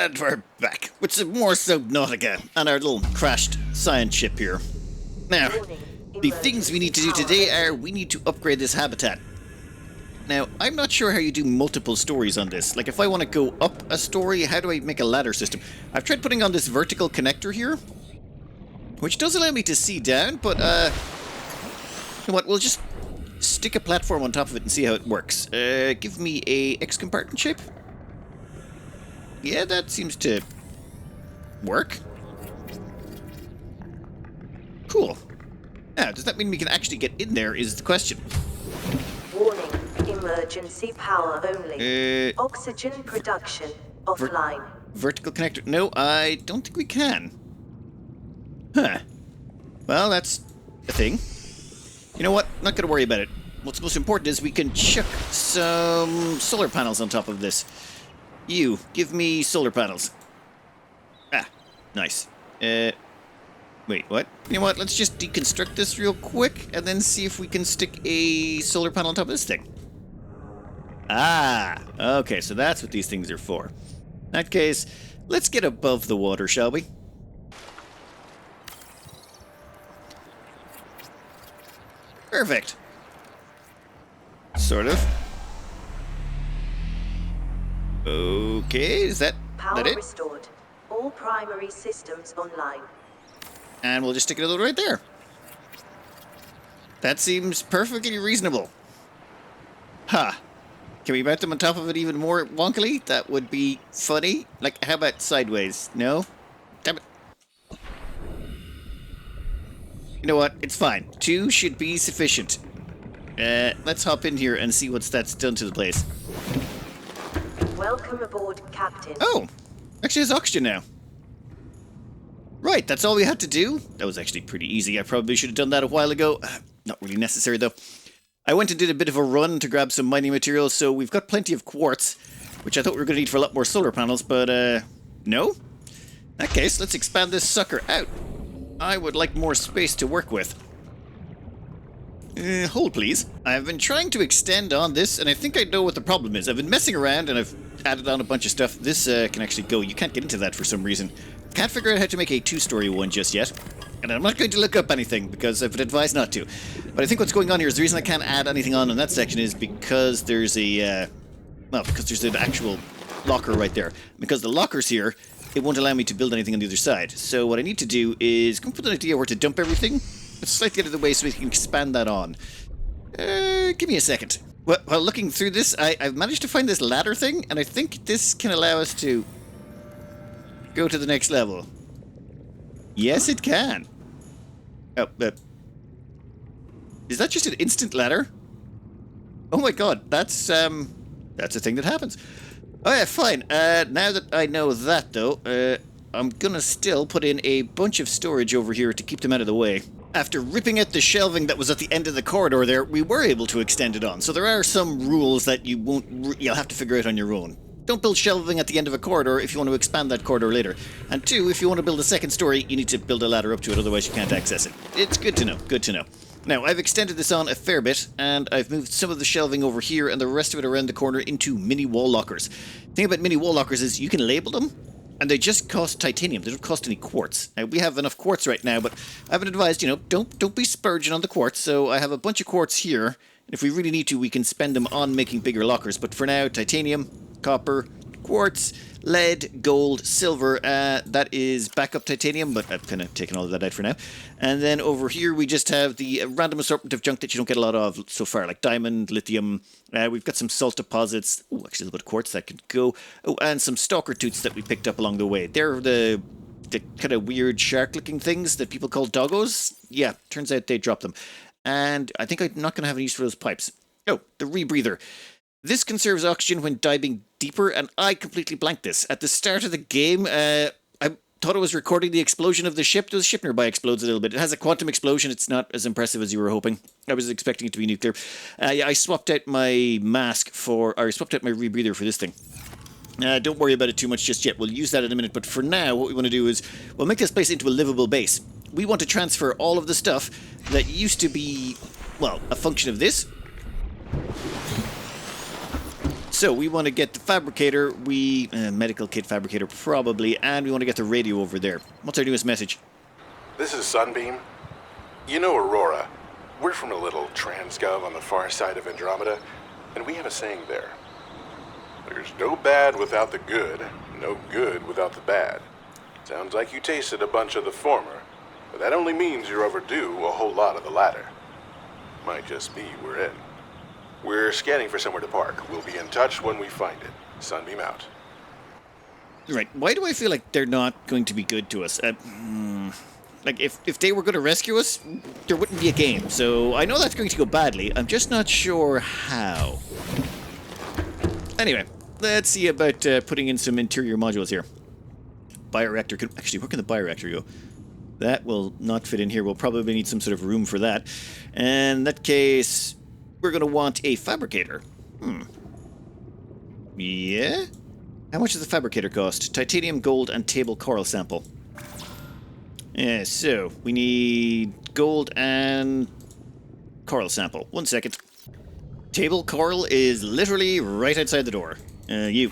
And we're back with some more Subnautica and our little crashed science ship here. Now, the things we need to do today are we need to upgrade this habitat. Now, I'm not sure how you do multiple stories on this. Like, if I want to go up a story, how do I make a ladder system? I've tried putting on this vertical connector here, which does allow me to see down, but, you know what, we'll just stick a platform on top of it and see how it works. Give me a X compartment shape. Yeah, that seems to work. Cool. Now, does that mean we can actually get in there is the question. Warning, emergency power only. Oxygen production offline. Vertical connector. No, I don't think we can. Huh. Well, that's a thing. You know what? Not going to worry about it. What's most important is we can chuck some solar panels on top of this. You, give me solar panels. Ah, nice. Wait, what? You know what? Let's just deconstruct this real quick and then see if we can stick a solar panel on top of this thing. Ah, okay, so that's what these things are for. In that case, let's get above the water, shall we? Perfect. Sort of. Okay, is that Power it? restored. All primary systems online. And we'll just stick it a little right there. That seems perfectly reasonable. Ha! Can we mount them on top of it even more wonkily? That would be funny. Like, how about sideways? No? Damn it. You know what? It's fine. 2 should be sufficient. Let's hop in here and see what's that's done to the place. Welcome aboard, Captain. Oh! Actually has oxygen now. Right, that's all we had to do. That was actually pretty easy. I probably should have done that a while ago. Not really necessary, though. I went and did a bit of a run to grab some mining materials, so we've got plenty of quartz, which I thought we were going to need for a lot more solar panels, but, no? In that case, let's expand this sucker out. I would like more space to work with. Hold, please. I've been trying to extend on this, and I think I know what the problem is. I've been messing around, and I've added on a bunch of stuff. This can actually go. You can't get into that for some reason. Can't figure out how to make a 2-story one just yet. And I'm not going to look up anything, because I've been advised not to. But I think what's going on here is the reason I can't add anything on in that section is because there's a, well, because there's an actual locker right there. Because the locker's here, it won't allow me to build anything on the other side. So what I need to do is come up with an idea where to dump everything. Let's slightly get out of the way so we can expand that on. Give me a second. Well, while looking through this, I've managed to find this ladder thing, and I think this can allow us to go to the next level. Yes, it can. Oh, is that just an instant ladder? Oh my god, that's a thing that happens. Oh yeah, fine. Now that I know that, though, I'm gonna still put in a bunch of storage over here to keep them out of the way. After ripping out the shelving that was at the end of the corridor there, we were able to extend it on. So there are some rules that you'll have to figure out on your own. Don't build shelving at the end of a corridor if you want to expand that corridor later. And 2, if you want to build a second story, you need to build a ladder up to it, otherwise you can't access it. It's good to know, good to know. Now, I've extended this on a fair bit, and I've moved some of the shelving over here and the rest of it around the corner into mini wall lockers. The thing about mini wall lockers is you can label them, and they just cost titanium. They don't cost any quartz. Now, we have enough quartz right now, but I've been advised, you know, don't be spurging on the quartz. So I have a bunch of quartz here. And if we really need to, we can spend them on making bigger lockers. But for now, titanium, copper, quartz, lead, gold, silver. That is backup titanium, but I've kind of taken all of that out for now. And then over here, we just have the random assortment of junk that you don't get a lot of so far, like diamond, lithium. We've got some salt deposits. Oh, actually, a little bit of quartz that could go. Oh, and some stalker toots that we picked up along the way. They're the kind of weird shark-looking things that people call doggos. Yeah, turns out they dropped them. And I think I'm not going to have any use for those pipes. Oh, the rebreather. This conserves oxygen when diving deeper, and I completely blanked this. At the start of the game, I thought it was recording the explosion of the ship. The ship nearby explodes a little bit. It has a quantum explosion. It's not as impressive as you were hoping. I was expecting it to be nuclear. Yeah, I swapped out my mask I swapped out my rebreather for this thing. Don't worry about it too much just yet. We'll use that in a minute. But for now, what we want to do is we'll make this place into a livable base. We want to transfer all of the stuff that used to be, well, a function of this. So we want to get the fabricator, medical kit fabricator probably, and we want to get the radio over there. What's our newest message? This is Sunbeam. You know Aurora. We're from a little transgov on the far side of Andromeda, and we have a saying there. There's no bad without the good, no good without the bad. Sounds like you tasted a bunch of the former, but that only means you're overdue a whole lot of the latter. Might just be we're in. We're scanning for somewhere to park. We'll be in touch when we find it. Sunbeam out. Right, why do I feel like they're not going to be good to us? Like, if they were going to rescue us, there wouldn't be a game. So I know that's going to go badly. I'm just not sure how. Anyway, let's see about putting in some interior modules here. Bioreactor. Actually, where can the bioreactor go? That will not fit in here. We'll probably need some sort of room for that. And in that case, we're going to want a fabricator. Yeah? How much does the fabricator cost? Titanium, gold, and table coral sample. Yeah, so we need gold and coral sample. 1 second. Table coral is literally right outside the door. You.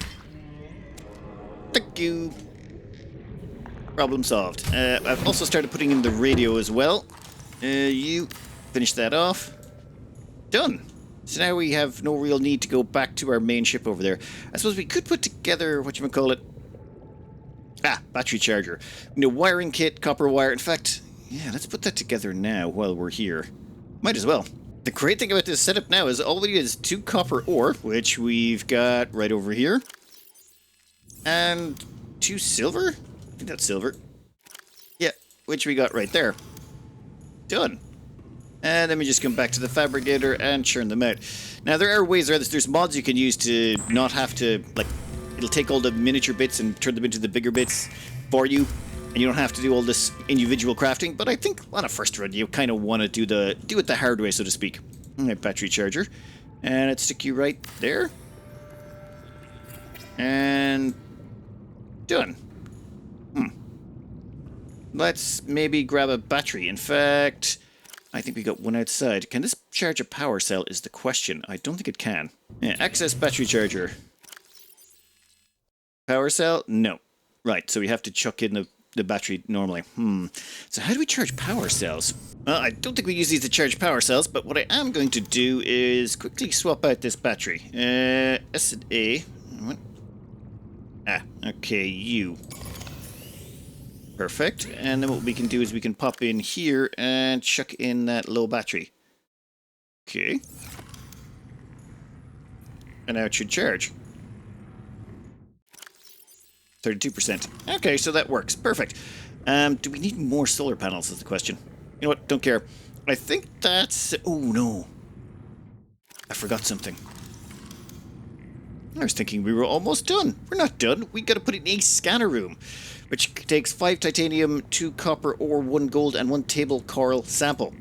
Thank you. Problem solved. I've also started putting in the radio as well. You finish that off. Done. So now we have no real need to go back to our main ship over there. I suppose we could put together, whatchamacallit, battery charger. Wiring kit, copper wire. In fact, yeah, let's put that together now while we're here. Might as well. The great thing about this setup now is all we need is 2 copper ore, which we've got right over here. And 2 silver? I think that's silver. Yeah, which we got right there. Done. And then we just come back to the fabricator and churn them out. Now, there are ways around this. There's mods you can use to not have to, like, it'll take all the miniature bits and turn them into the bigger bits for you. And you don't have to do all this individual crafting. But I think on a first run, you kind of want to do it the hard way, so to speak. Alright, battery charger. And let's stick you right there. And done. Let's maybe grab a battery. In fact, I think we got one outside. Can this charge a power cell is the question. I don't think it can. Yeah, access battery charger. Power cell? No. Right, so we have to chuck in the battery normally. So how do we charge power cells? Well, I don't think we use these to charge power cells, but what I am going to do is quickly swap out this battery. S and A. What? Okay, U. Perfect. And then what we can do is we can pop in here and chuck in that low battery. Okay. And now it should charge. 32%. Okay, so that works. Perfect. Do we need more solar panels is the question. You know what? Don't care. I think that's... Oh, no. I forgot something. I was thinking we were almost done. We're not done. We got to put in a scanner room, which takes 5 titanium, 2 copper ore, 1 gold, and 1 table coral sample.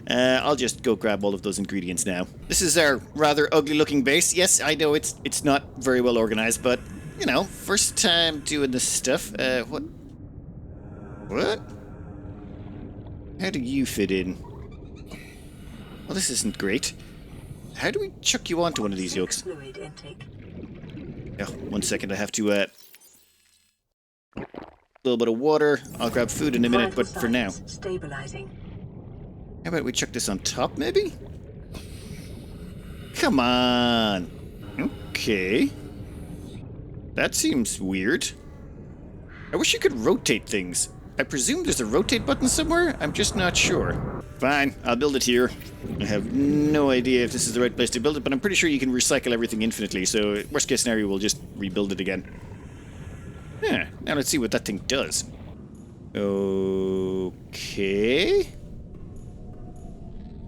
I'll just go grab all of those ingredients now. This is our rather ugly-looking base. Yes, I know it's not very well organized, but, you know, first time doing this stuff. What? What? How do you fit in? Well, this isn't great. How do we chuck you onto one of these yokes? Fluid intake. Oh, 1 second, I have to, a little bit of water. I'll grab food in a minute, but for now. Stabilizing. How about we chuck this on top, maybe? Come on. Okay. That seems weird. I wish you could rotate things. I presume there's a rotate button somewhere? I'm just not sure. Fine, I'll build it here. I have no idea if this is the right place to build it, but I'm pretty sure you can recycle everything infinitely, so worst case scenario, we'll just rebuild it again. Yeah, now let's see what that thing does. Okay.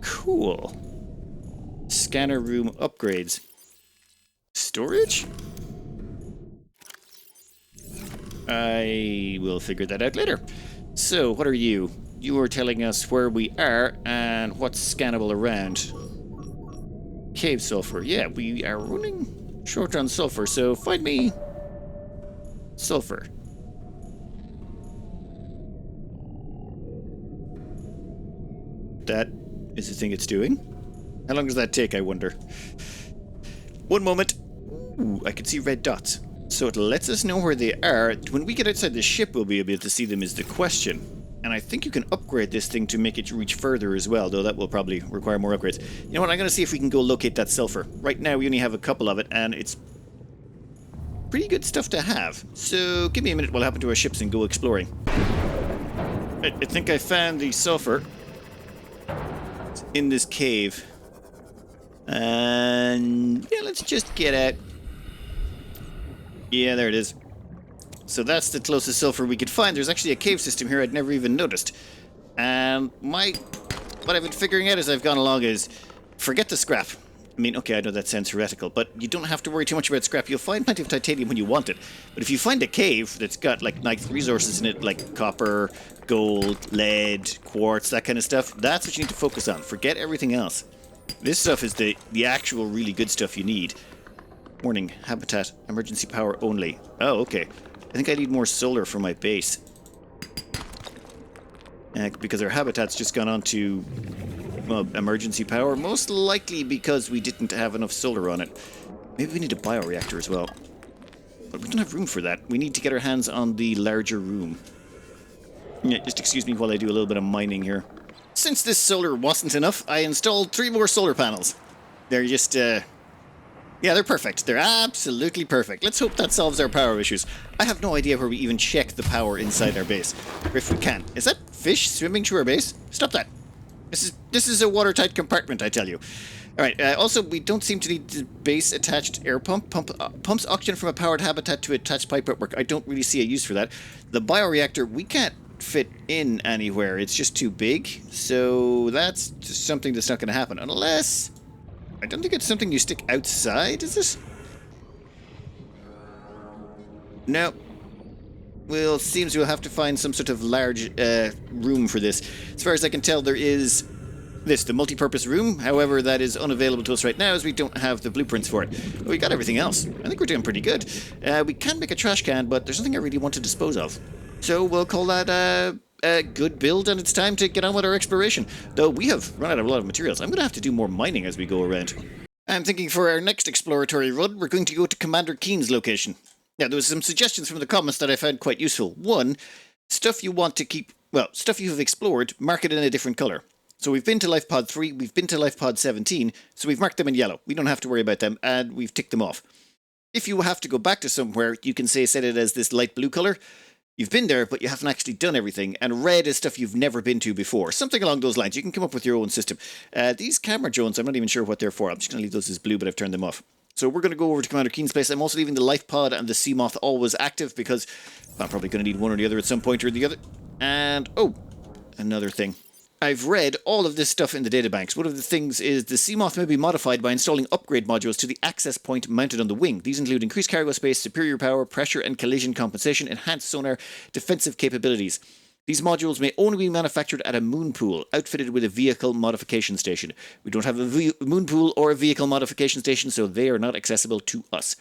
Cool. Scanner room upgrades. Storage? I will figure that out later. So, what are you? You are telling us where we are and what's scannable around. Cave sulfur. Yeah, we are running short on sulfur, so find me sulfur. That is the thing it's doing. How long does that take, I wonder? 1 moment. Ooh, I can see red dots. So it lets us know where they are. When we get outside the ship, we'll be able to see them is the question. And I think you can upgrade this thing to make it reach further as well, though that will probably require more upgrades. You know what, I'm going to see if we can go locate that sulfur. Right now we only have a couple of it, and it's pretty good stuff to have. So give me a minute, we'll hop into our ships and go exploring. I think I found the sulfur. It's in this cave. And yeah, let's just get out. Yeah, there it is. So that's the closest sulfur we could find. There's actually a cave system here I'd never even noticed. And what I've been figuring out as I've gone along is forget the scrap. I mean, okay, I know that sounds heretical, but you don't have to worry too much about scrap. You'll find plenty of titanium when you want it. But if you find a cave that's got like nice resources in it, like copper, gold, lead, quartz, that kind of stuff, that's what you need to focus on. Forget everything else. This stuff is the actual really good stuff you need. Warning, habitat, emergency power only. Oh, okay. I think I need more solar for my base. Because our habitat's just gone on to, well, emergency power. Most likely because we didn't have enough solar on it. Maybe we need a bioreactor as well. But we don't have room for that. We need to get our hands on the larger room. Yeah, just excuse me while I do a little bit of mining here. Since this solar wasn't enough, I installed 3 more solar panels. They're just, yeah, they're perfect. They're absolutely perfect. Let's hope that solves our power issues. I have no idea where we even check the power inside our base. Or if we can. Is that fish swimming through our base? Stop that. This is a watertight compartment, I tell you. Alright, also, we don't seem to need the base-attached air pump. Pumps oxygen from a powered habitat to attached pipe network. I don't really see a use for that. The bioreactor, we can't fit in anywhere. It's just too big. So that's just something that's not going to happen. Unless... I don't think it's something you stick outside, is it? No. Well, seems we'll have to find some sort of large room for this. As far as I can tell, there is this, the multi-purpose room. However, that is unavailable to us right now as we don't have the blueprints for it. But we got everything else. I think we're doing pretty good. We can make a trash can, but there's nothing I really want to dispose of. So we'll call that a good build, and it's time to get on with our exploration. Though we have run out of a lot of materials. I'm going to have to do more mining as we go around. I'm thinking for our next exploratory run, we're going to go to Commander Keen's location. Now, there was some suggestions from the comments that I found quite useful. One, stuff you want to keep, well, stuff you have explored, mark it in a different colour. So we've been to Life Pod 3, we've been to Life Pod 17, so we've marked them in yellow. We don't have to worry about them, and we've ticked them off. If you have to go back to somewhere, you can say set it as this light blue colour. You've been there, but you haven't actually done everything, and red is stuff you've never been to before. Something along those lines. You can come up with your own system. These camera drones, I'm not even sure what they're for. I'm just going to leave those as blue, but I've turned them off. So we're going to go over to Commander Keen's place. I'm also leaving the Life Pod and the Seamoth always active, because I'm probably going to need one or the other at some point or the other. And, oh, another thing. I've read all of this stuff in the databanks. One of the things is the Seamoth may be modified by installing upgrade modules to the access point mounted on the wing. These include increased cargo space, superior power, pressure and collision compensation, enhanced sonar, defensive capabilities. These modules may only be manufactured at a moon pool, outfitted with a vehicle modification station. We don't have a moon pool or a vehicle modification station, so they are not accessible to us.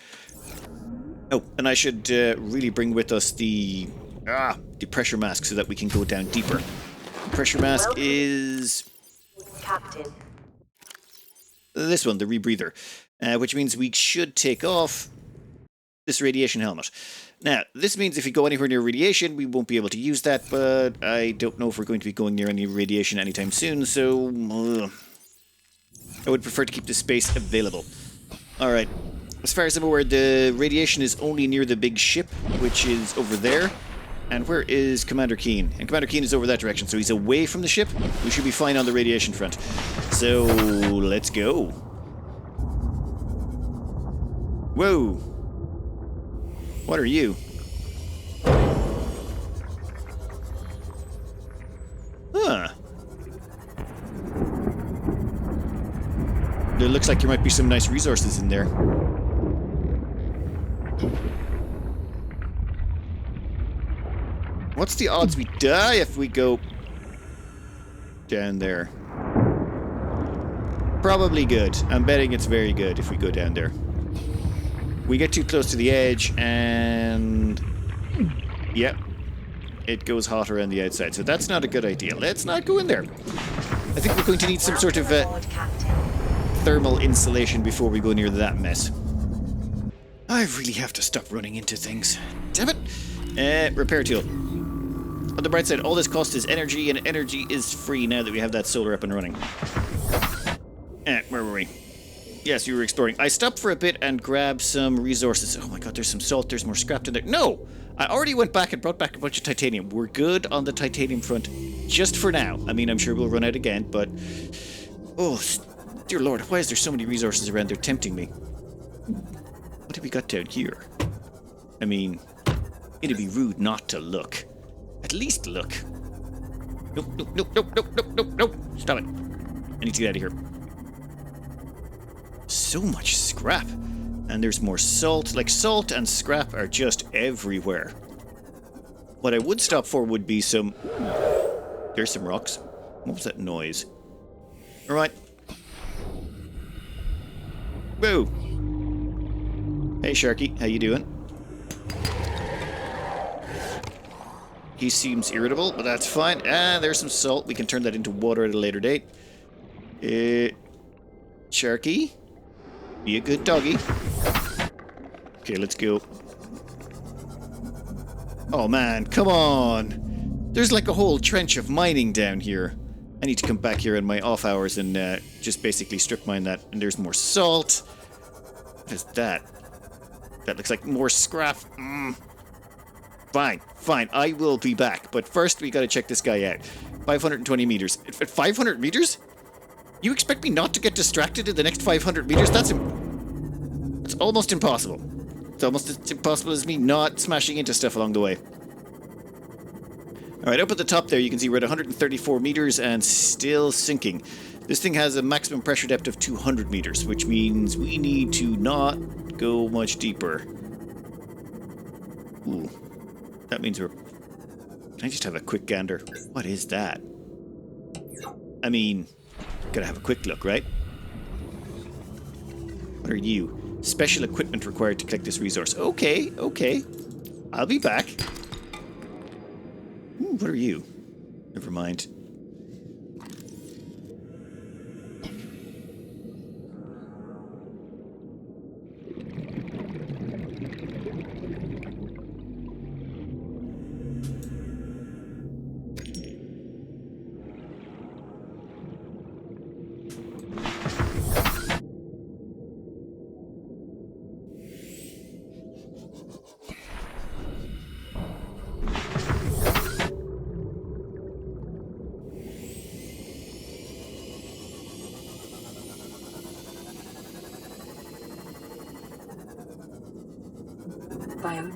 Oh, and I should really bring with us the pressure mask so that we can go down deeper. Pressure mask is... Captain. This one, the rebreather. Which means we should take off this radiation helmet. Now, this means if we go anywhere near radiation, we won't be able to use that, but I don't know if we're going to be going near any radiation anytime soon, so... I would prefer to keep the space available. Alright. As far as I'm aware, the radiation is only near the big ship, which is over there. And where is Commander Keen? And Commander Keen is over that direction, so he's away from the ship. We should be fine on the radiation front. So, let's go. Whoa. What are you? Huh. It looks like there might be some nice resources in there. What's the odds we die if we go down there? Probably good. I'm betting it's very good if we go down there. We get too close to the edge and... Yep. It goes hotter on the outside, so that's not a good idea. Let's not go in there. I think we're going to need some sort of thermal insulation before we go near that mess. I really have to stop running into things. Damn it! Repair tool. On the bright side, all this cost is energy, and energy is free now that we have that solar up and running. Where were we? Yes, you were exploring. I stopped for a bit and grabbed some resources. Oh my god, there's some salt, there's more scrap in there. No! I already went back and brought back a bunch of titanium. We're good on the titanium front, just for now. I mean, I'm sure we'll run out again, but... Oh, dear lord, why is there so many resources around? They're tempting me. What have we got down here? I mean, it'd be rude not to look. At least look. Nope, nope, nope, nope, nope, nope, nope, nope. Stop it. I need to get out of here. So much scrap. And there's more salt. Like, salt and scrap are just everywhere. What I would stop for would be some... There's some rocks. What was that noise? Alright. Whoa. Hey, Sharky. How you doing? He seems irritable, but that's fine. There's some salt. We can turn that into water at a later date. Sharky? Be a good doggy. Okay, let's go. Oh man, come on! There's like a whole trench of mining down here. I need to come back here in my off hours and just basically strip mine that. And there's more salt. What is that? That looks like more scrap. Fine, fine, I will be back. But first we gotta check this guy out. 520 meters. At 500 meters? You expect me not to get distracted in the next 500 meters? That's almost impossible. It's almost as impossible as me not smashing into stuff along the way. Alright, up at the top there you can see we're at 134 meters and still sinking. This thing has a maximum pressure depth of 200 meters, which means we need to not go much deeper. Ooh. That means we're... Can I just have a quick gander? What is that? I mean... Gotta have a quick look, right? What are you? Special equipment required to collect this resource. Okay, okay. I'll be back. Ooh, what are you? Never mind.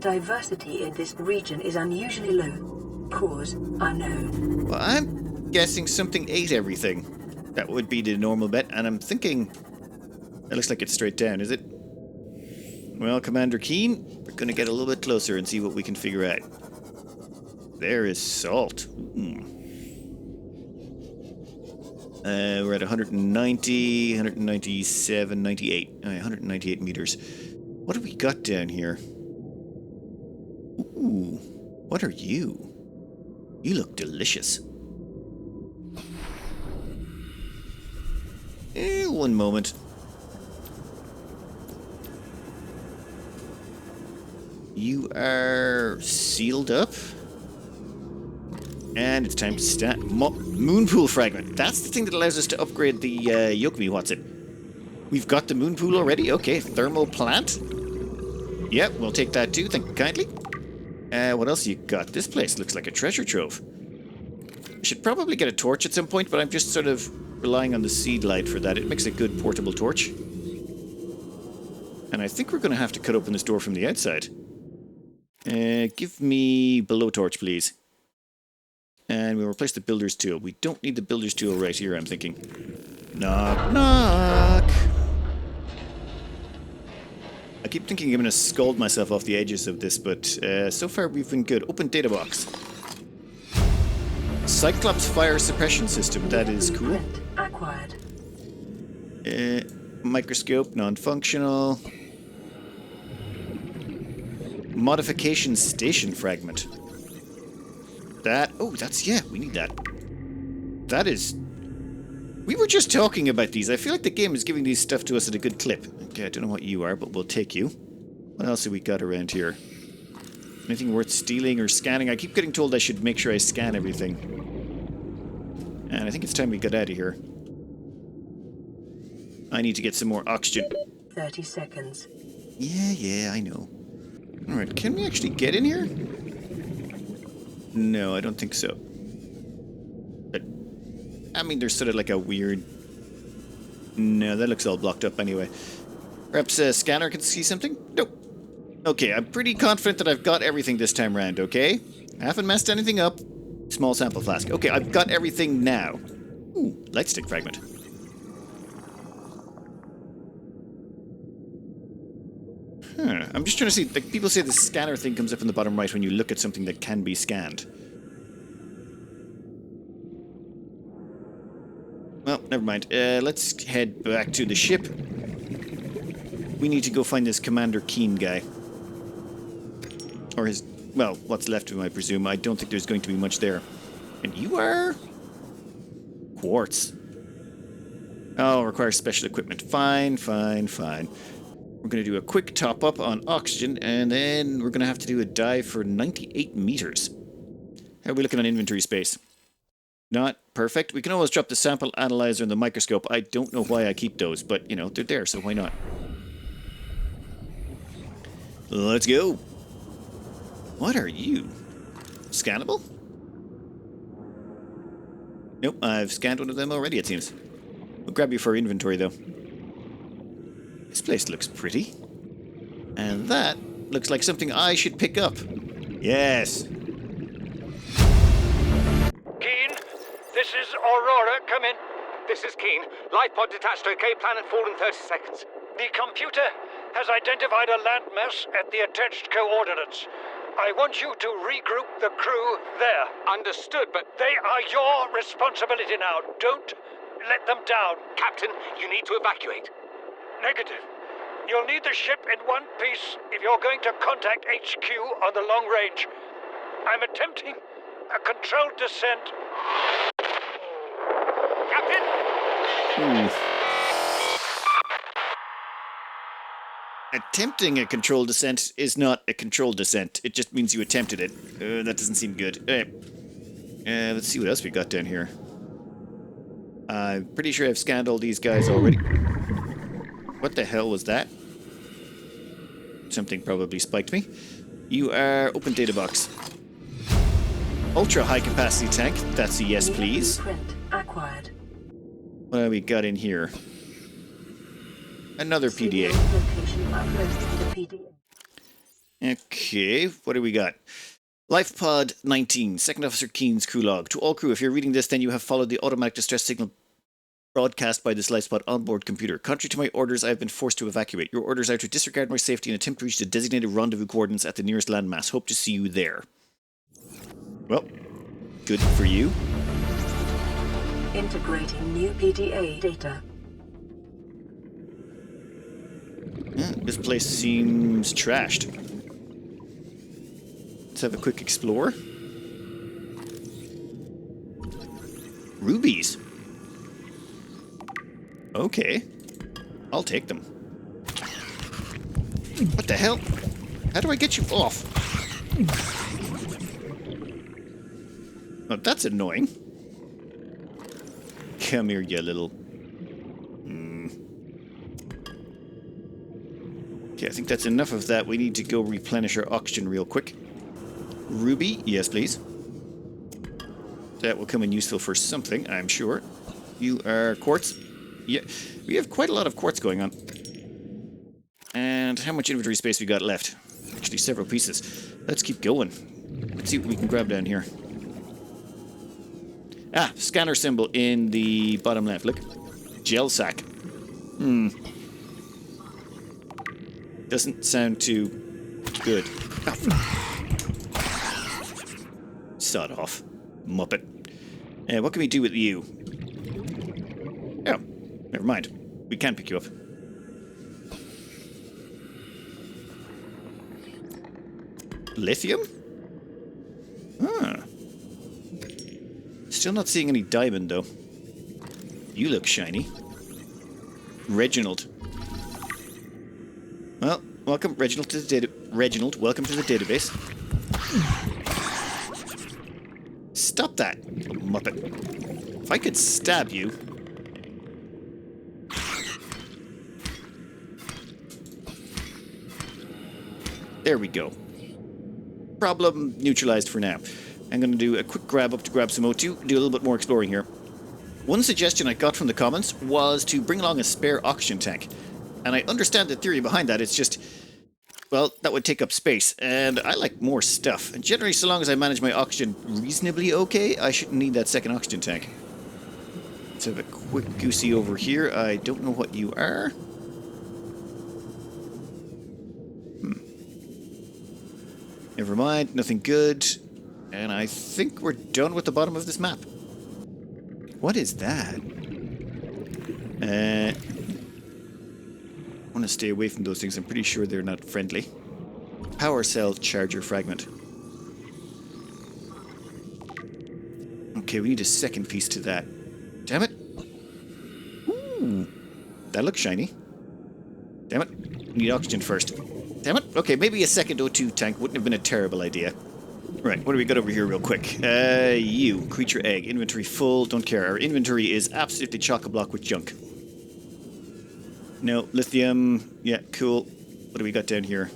Biodiversity in this region is unusually low. Cause unknown. Well, I'm guessing something ate everything. That would be the normal bet, and I'm thinking... It looks like it's straight down, is it? Well, Commander Keen, we're gonna get a little bit closer and see what we can figure out. There is salt. We're at 190, 197, 98. 198 meters. What have we got down here? Ooh, what are you? You look delicious. One moment. You are sealed up. And it's time to start. Moonpool fragment. That's the thing that allows us to upgrade the Yokmi. What's it? We've got the moonpool already? Okay, thermal plant. Yep, we'll take that too. Thank you kindly. What else you got? This place looks like a treasure trove. I should probably get a torch at some point, but I'm just sort of relying on the seed light for that. It makes a good portable torch. And I think we're going to have to cut open this door from the outside. Give me blowtorch, please. And we'll replace the builder's tool. We don't need the builder's tool right here, I'm thinking. Knock, knock. I keep thinking I'm going to scold myself off the edges of this, but so far we've been good. Open data box. Cyclops fire suppression system. That is cool. Acquired. Microscope, non-functional. Modification station fragment. That... Oh, that's... Yeah, we need that. That is... We were just talking about these. I feel like the game is giving these stuff to us at a good clip. Okay, I don't know what you are, but we'll take you. What else have we got around here? Anything worth stealing or scanning? I keep getting told I should make sure I scan everything. And I think it's time we got out of here. I need to get some more oxygen. 30 seconds. Yeah, I know. Alright, can we actually get in here? No, I don't think so. But, I mean, there's sort of like a weird... No, that looks all blocked up anyway. Perhaps a scanner can see something? Nope. Okay, I'm pretty confident that I've got everything this time round, okay? I haven't messed anything up. Small sample flask. Okay, I've got everything now. Ooh, light stick fragment. Huh, I'm just trying to see, like, people say the scanner thing comes up in the bottom right when you look at something that can be scanned. Well, never mind. Let's head back to the ship. We need to go find this Commander Keen guy. Or his... Well, what's left of him, I presume. I don't think there's going to be much there. And you are... Quartz. Oh, requires special equipment. Fine. We're going to do a quick top-up on oxygen, and then we're going to have to do a dive for 98 meters. How are we looking on inventory space? Not perfect. We can always drop the sample analyzer and the microscope. I don't know why I keep those, but, you know, they're there, so why not? Let's go. What are you? Scannable? Nope, I've scanned one of them already, it seems. We'll grab you for inventory, though. This place looks pretty. And that looks like something I should pick up. Yes. Keen, this is Aurora. Come in. This is Keen. Life pod detached to OK plan and fall in 30 seconds. The computer has identified a landmass at the attached coordinates. I want you to regroup the crew there. Understood, but they are your responsibility now. Don't let them down. Captain, you need to evacuate. Negative. You'll need the ship in one piece if you're going to contact HQ on the long range. I'm attempting a controlled descent. Captain? Attempting a controlled descent is not a controlled descent. It just means you attempted it. That doesn't seem good. Let's see what else we got down here. I'm pretty sure I've scanned all these guys already. What the hell was that? Something probably spiked me. You are open data box. Ultra high capacity tank. That's a yes, please. Blueprint acquired. What have we got in here? Another PDA. Location uploaded to PDA. Okay, what do we got? Life Pod 19, Second Officer Keen's crew log. To all crew, if you're reading this, then you have followed the automatic distress signal broadcast by this LifePod onboard computer. Contrary to my orders, I have been forced to evacuate. Your orders are to disregard my safety and attempt to reach the designated rendezvous coordinates at the nearest landmass. Hope to see you there. Well, good for you. Integrating new PDA data. This place seems trashed. Let's have a quick explore. Rubies. Okay. I'll take them. What the hell? How do I get you off? Oh, that's annoying. Come here, you little... Okay, I think that's enough of that. We need to go replenish our oxygen real quick. Ruby, yes please. That will come in useful for something, I'm sure. You are quartz. Yeah, we have quite a lot of quartz going on. And how much inventory space we got left? Actually, several pieces. Let's keep going. Let's see what we can grab down here. Ah, scanner symbol in the bottom left. Look. Gel sack. Doesn't sound too good. Sod off. Muppet. What can we do with you? Oh, never mind. We can pick you up. Lithium? Huh. Still not seeing any diamond, though. You look shiny. Reginald. Well, welcome, Reginald, to the Reginald, welcome to the database. Stop that, you little muppet. If I could stab you... There we go. Problem neutralized for now. I'm going to do a quick grab up to grab some O2, do a little bit more exploring here. One suggestion I got from the comments was to bring along a spare oxygen tank. And I understand the theory behind that, it's just... Well, that would take up space, and I like more stuff. And generally, so long as I manage my oxygen reasonably okay, I shouldn't need that second oxygen tank. Let's have a quick goosey over here. I don't know what you are. Never mind, nothing good. And I think we're done with the bottom of this map. What is that? I want to stay away from those things. I'm pretty sure they're not friendly. Power cell charger fragment. Okay, we need a second piece to that. Damn it. Ooh, that looks shiny. Damn it. We need oxygen first. Damn it. Okay, maybe a second O2 tank wouldn't have been a terrible idea. Right, what do we got over here real quick? You, creature egg, inventory full, don't care. Our inventory is absolutely chock-a-block with junk. No, lithium, yeah, cool. What do we got down here?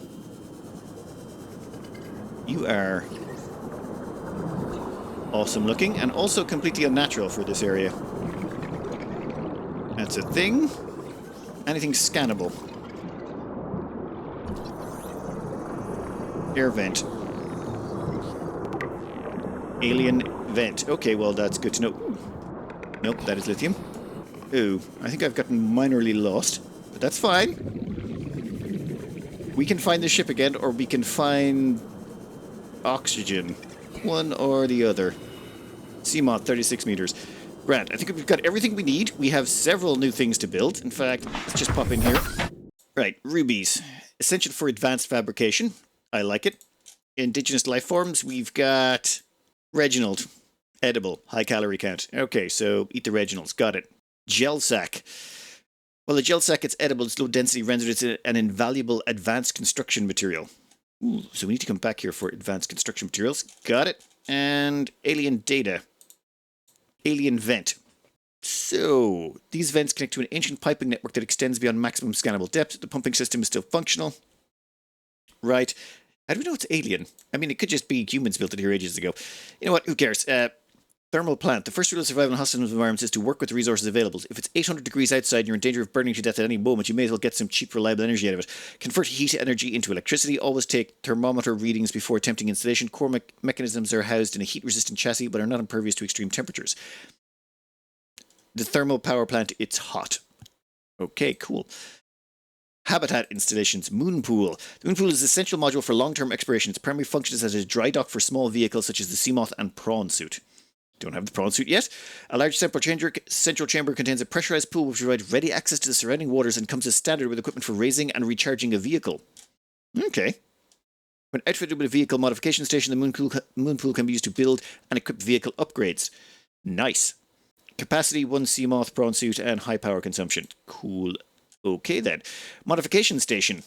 You are awesome looking and also completely unnatural for this area. That's a thing. Anything scannable? Air vent. Alien vent. Okay, well, that's good to know. Nope, that is lithium. Ooh, I think I've gotten minorly lost, but that's fine. We can find the ship again, or we can find oxygen. One or the other. Seamoth, 36 meters. Grant, I think we've got everything we need. We have several new things to build. In fact, let's just pop in here. Right, rubies. Essential for advanced fabrication. I like it. Indigenous life forms, we've got Reginald. Edible, high calorie count. Okay, so eat the Reginalds. Got it. Gel sack. Well, the gel sack, it's edible, it's low density, renders it an invaluable advanced construction material. Ooh, so we need to come back here for advanced construction materials. Got it. And alien data. Alien vent. So, these vents connect to an ancient piping network that extends beyond maximum scannable depth. The pumping system is still functional. Right. How do we know it's alien? I mean, it could just be humans built it here ages ago. You know what? Who cares? Thermal plant. The first rule of survival in hostile environments is to work with the resources available. If it's 800 degrees outside and you're in danger of burning to death at any moment, you may as well get some cheap, reliable energy out of it. Convert heat energy into electricity. Always take thermometer readings before attempting installation. Core mechanisms are housed in a heat-resistant chassis, but are not impervious to extreme temperatures. The thermal power plant, it's hot. Okay, cool. Habitat installations. Moon pool. The moon pool is an essential module for long-term exploration. Its primary function is as a dry dock for small vehicles such as the Seamoth and Prawn suit. Don't have the prawn suit yet. A large central chamber contains a pressurized pool which provides ready access to the surrounding waters and comes as standard with equipment for raising and recharging a vehicle. Okay. When outfitted with a vehicle modification station, the moon pool can be used to build and equip vehicle upgrades. Nice. Capacity, 1 Seamoth prawn suit, and high power consumption. Cool. Okay then. Modification station.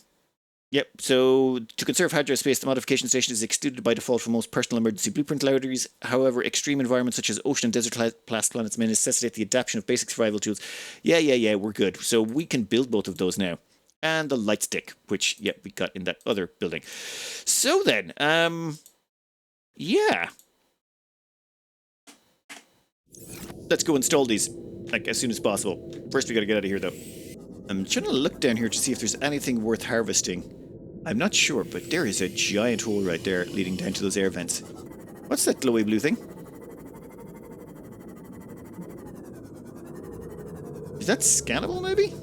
Yep, so to conserve hard drive space, the modification station is excluded by default from most personal emergency blueprint libraries. However, extreme environments such as ocean and desert planets may necessitate the adaptation of basic survival tools. Yeah, we're good. So we can build both of those now. And the light stick, which, yeah, we got in that other building. So then, yeah. Let's go install these, like, as soon as possible. First, we gotta get out of here, though. I'm trying to look down here to see if there's anything worth harvesting. I'm not sure, but there is a giant hole right there leading down to those air vents. What's that glowy blue thing? Is that scannable, maybe?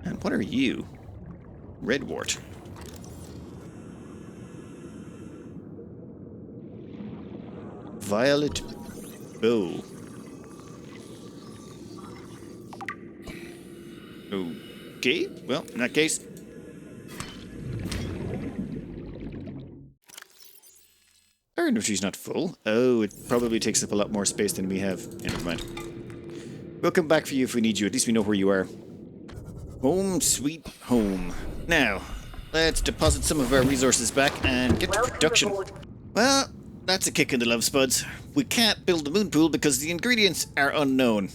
And what are you? Redwort. Violet bow. Okay, well, in that case... Our inventory's not full. Oh, it probably takes up a lot more space than we have. Yeah, never mind. We'll come back for you if we need you. At least we know where you are. Home sweet home. Now, let's deposit some of our resources back and get to Welcome production. aboard. Well, that's a kick in the love spuds. We can't build the moon pool because the ingredients are unknown.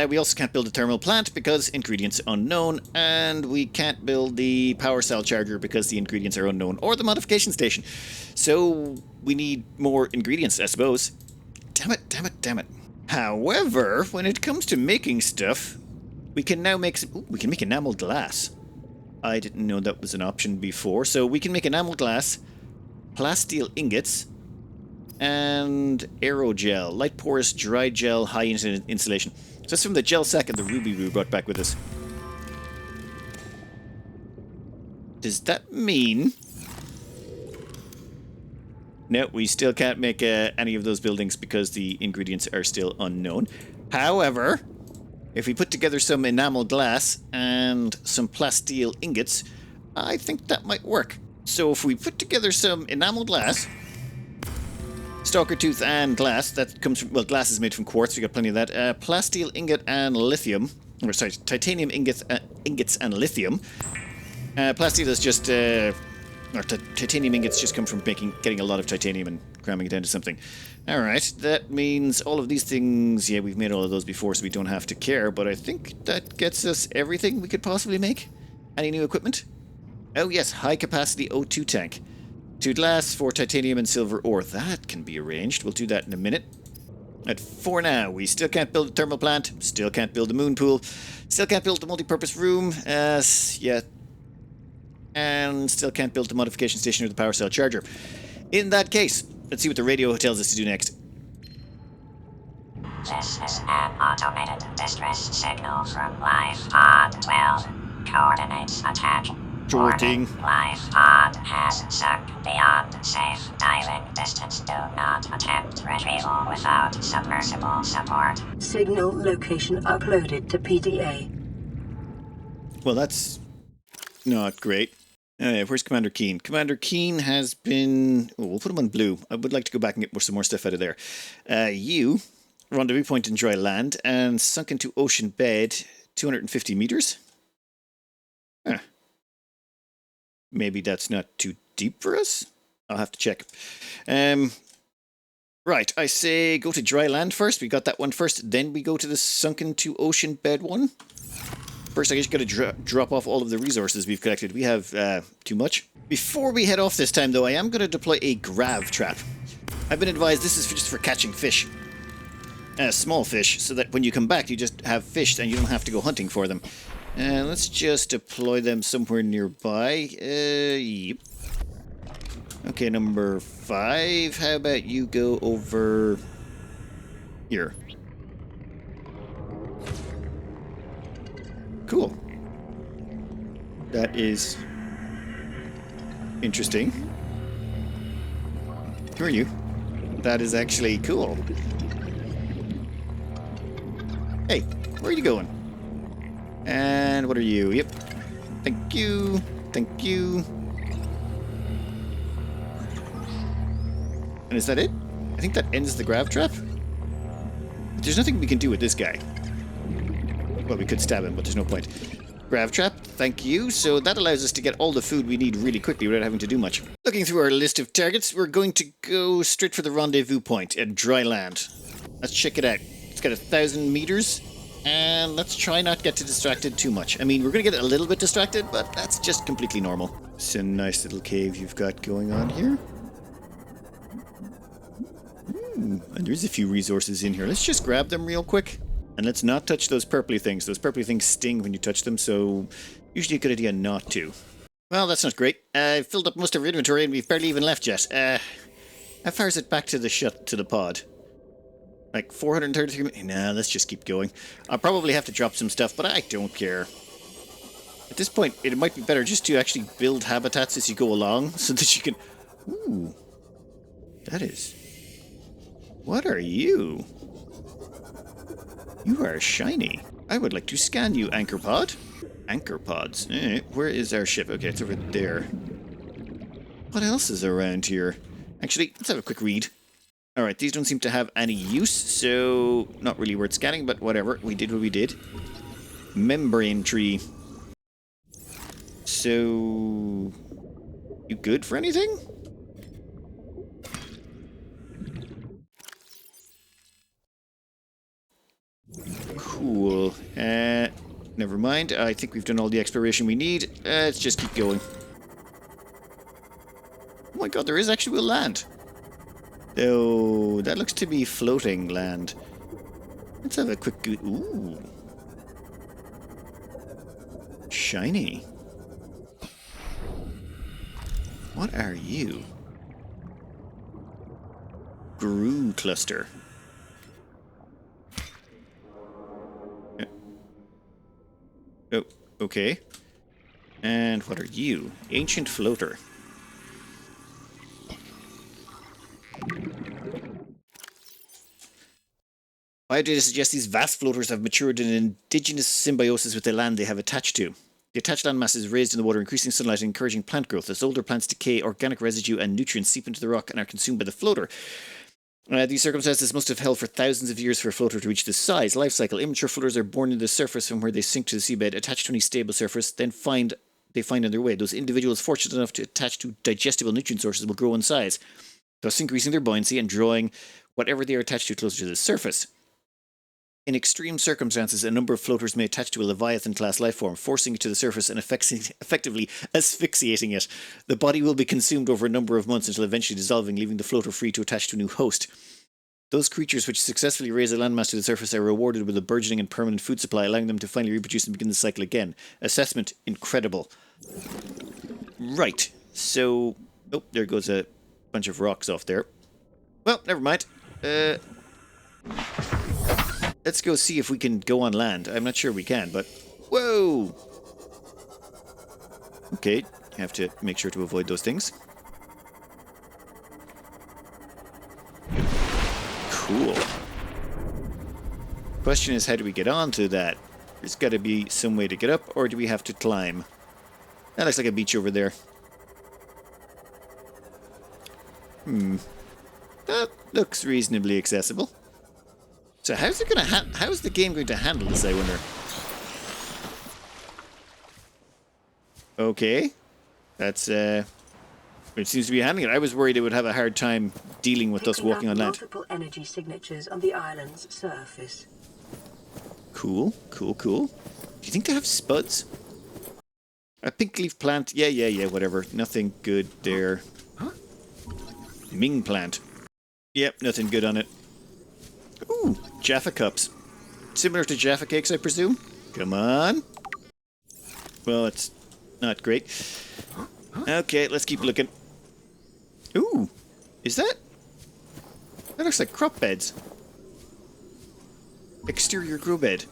We also can't build a thermal plant because ingredients unknown, and we can't build the power cell charger because the ingredients are unknown, or the modification station. So we need more ingredients, I suppose. Damn it, damn it, damn it. However, when it comes to making stuff, we can now make some... Ooh, we can make enamel glass. I didn't know that was an option before. So we can make enamel glass, plasteel ingots, and aerogel, light porous dry gel, high insulation. So that's from the gel sack and the ruby we brought back with us. Does that mean... No, we still can't make any of those buildings because the ingredients are still unknown. However, if we put together some enamel glass and some plasteel ingots, I think that might work. So if we put together some enamel glass, stalker tooth and glass, that comes from, well, glass is made from quartz, we got plenty of that. Plasteel ingot and lithium, or sorry, titanium ingots and lithium. Plasteel is just, titanium ingots just come from getting a lot of titanium and cramming it into something. Alright, that means all of these things, yeah, we've made all of those before, so we don't have to care, but I think that gets us everything we could possibly make. Any new equipment? Oh yes, high capacity O2 tank. 2 glass, 4 titanium and silver ore. That can be arranged. We'll do that in a minute. But for now, we still can't build a thermal plant, still can't build a moon pool, still can't build the multi-purpose room, yet, and still can't build the modification station or the power cell charger. In that case, let's see what the radio tells us to do next. This is an automated distress signal from Life Pod 12. Coordinates attack. Jorting. Life pod has sunk beyond safe diving distance. Do not attempt retrieval without submersible support. Signal location uploaded to PDA. Well, that's not great. Where's Commander Keen? Commander Keen has been... Oh, we'll put him on blue. I would like to go back and get some more stuff out of there. You, rendezvous point in dry land, and sunk into ocean bed, 250 meters? Huh. Maybe that's not too deep for us? I'll have to check. Right, I say go to dry land first. We got that one first. Then we go to the sunken to ocean bed one. First, I just got to drop off all of the resources we've collected. We have too much. Before we head off this time, though, I am going to deploy a grav trap. I've been advised this is just for catching fish. Small fish, so that when you come back, you just have fish and you don't have to go hunting for them. Let's just deploy them somewhere nearby. Yep. Okay, number 5. How about you go over here? Cool. That is interesting. Who are you? That is actually cool. Hey, where are you going? And what are you? Yep. Thank you. Thank you. And is that it? I think that ends the grav trap. But there's nothing we can do with this guy. Well, we could stab him, but there's no point. Grav trap, thank you. So that allows us to get all the food we need really quickly without having to do much. Looking through our list of targets, we're going to go straight for the rendezvous point at dry land. Let's check it out. It's got 1,000 meters. And let's try not get distracted too much. I mean, we're going to get a little bit distracted, but that's just completely normal. It's a nice little cave you've got going on here. And there's a few resources in here. Let's just grab them real quick. And let's not touch those purpley things. Those purpley things sting when you touch them, so usually a good idea not to. Well, that's not great. I've filled up most of our inventory and we've barely even left yet. How far is it back to the pod? Like 433 minutes? Nah, let's just keep going. I'll probably have to drop some stuff, but I don't care. At this point, it might be better just to actually build habitats as you go along, so that you can... Ooh. That is... What are you? You are shiny. I would like to scan you, anchor pod. Anchor pods. Where is our ship? Okay, it's over there. What else is around here? Actually, let's have a quick read. Alright, these don't seem to have any use, so not really worth scanning, but whatever. We did what we did. Membrane tree. So... You good for anything? Cool. Never mind. I think we've done all the exploration we need. Let's just keep going. Oh my god, there is actual land. Though, that looks to be floating land. Let's have a quick go. Ooh. Shiny. What are you? Grew cluster. Oh, okay. And what are you? Ancient floater. Biodata suggests these vast floaters have matured in an indigenous symbiosis with the land they have attached to. The attached landmass is raised in the water, increasing sunlight and encouraging plant growth. As older plants decay, organic residue and nutrients seep into the rock and are consumed by the floater. These circumstances must have held for thousands of years for a floater to reach this size. Life cycle. Immature floaters are born into the surface from where they sink to the seabed, attached to any stable surface, then they find on their way. Those individuals fortunate enough to attach to digestible nutrient sources will grow in size, thus increasing their buoyancy and drawing whatever they are attached to closer to the surface. In extreme circumstances, a number of floaters may attach to a Leviathan-class lifeform, forcing it to the surface and effectively asphyxiating it. The body will be consumed over a number of months until eventually dissolving, leaving the floater free to attach to a new host. Those creatures which successfully raise a landmass to the surface are rewarded with a burgeoning and permanent food supply, allowing them to finally reproduce and begin the cycle again. Assessment: incredible. Right, so... Oh, there goes a bunch of rocks off there. Well, never mind. Let's go see if we can go on land. I'm not sure we can, but... Whoa! Okay, have to make sure to avoid those things. Cool. Question is, how do we get onto that? There's got to be some way to get up, or do we have to climb? That looks like a beach over there. That looks reasonably accessible. So how's it gonna how's the game going to handle this, I wonder? Okay. That's it seems to be handling it. I was worried it would have a hard time dealing with us walking on land. Multiple energy signatures on the island's surface. Cool, cool, cool. Do you think they have spuds? A pink leaf plant. Yeah, whatever. Nothing good there. Ming plant. Yep, nothing good on it. Ooh, Jaffa cups. Similar to Jaffa cakes, I presume? Come on. Well, it's not great. Okay, let's keep looking. Ooh, is that? That looks like crop beds. Exterior grow bed.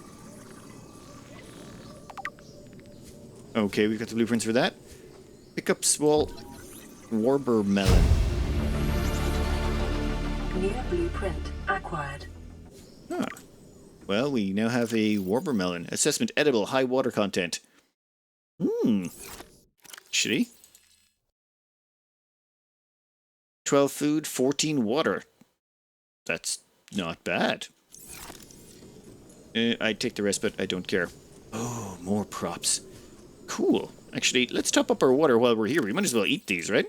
Okay, we've got the blueprints for that. Pick up small Warber melon. New blueprint acquired. Ah. Well, we now have a Warber melon. Assessment: edible, high water content. Shitty. 12 food, 14 water. That's not bad. I'd take the rest, but I don't care. Oh, more props. Cool. Actually, let's top up our water while we're here. We might as well eat these, right?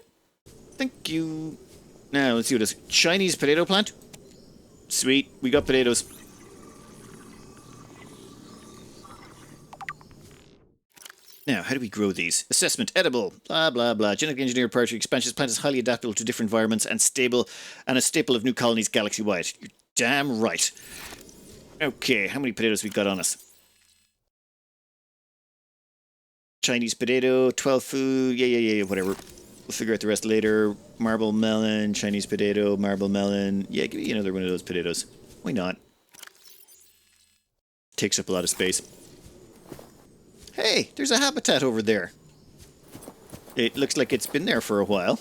Thank you. Now, let's see what this... Chinese potato plant? Sweet. We got potatoes. Now, how do we grow these? Assessment: edible, blah, blah, blah. Genetically engineered prior to expansion. This plant is highly adaptable to different environments and stable, and a staple of new colonies galaxy-wide. You're damn right. Okay, how many potatoes we got on us? Chinese potato, 12 food, yeah, whatever. We'll figure out the rest later. Marble melon, Chinese potato, marble melon. Yeah, give me another one of those potatoes. Why not? Takes up a lot of space. Hey, there's a habitat over there. It looks like it's been there for a while.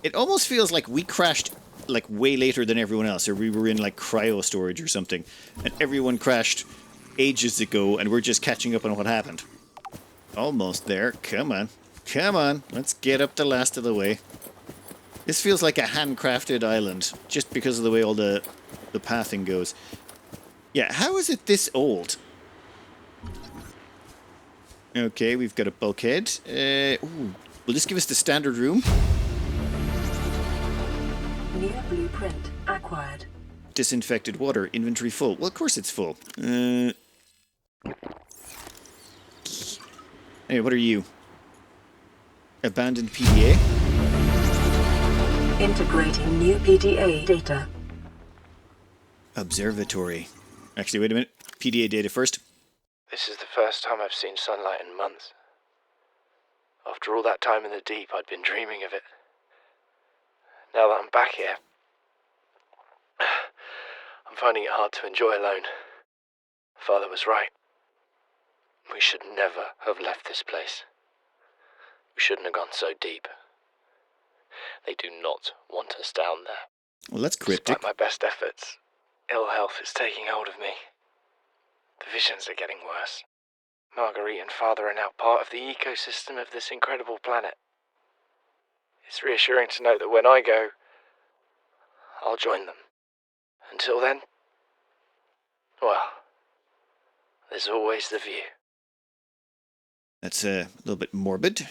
It almost feels like we crashed like way later than everyone else, or we were in like cryo storage or something, and everyone crashed ages ago, and we're just catching up on what happened. Almost there. Come on. Come on. Let's get up the last of the way. This feels like a handcrafted island, just because of the way all the pathing goes. Yeah, how is it this old? Okay, we've got a bulkhead. Will this give us the standard room? New blueprint acquired. Disinfected water, inventory full. Well, of course it's full. Anyway, what are you? Abandoned PDA? Integrating new PDA data. Observatory. Actually, wait a minute. PDA data first. This is the first time I've seen sunlight in months. After all that time in the deep, I'd been dreaming of it. Now that I'm back here, I'm finding it hard to enjoy alone. Father was right. We should never have left this place. We shouldn't have gone so deep. They do not want us down there. Well, that's cryptic. Despite my best efforts, ill health is taking hold of me. The visions are getting worse. Marguerite and Father are now part of the ecosystem of this incredible planet. It's reassuring to know that when I go, I'll join them. Until then, well, there's always the view. That's a little bit morbid.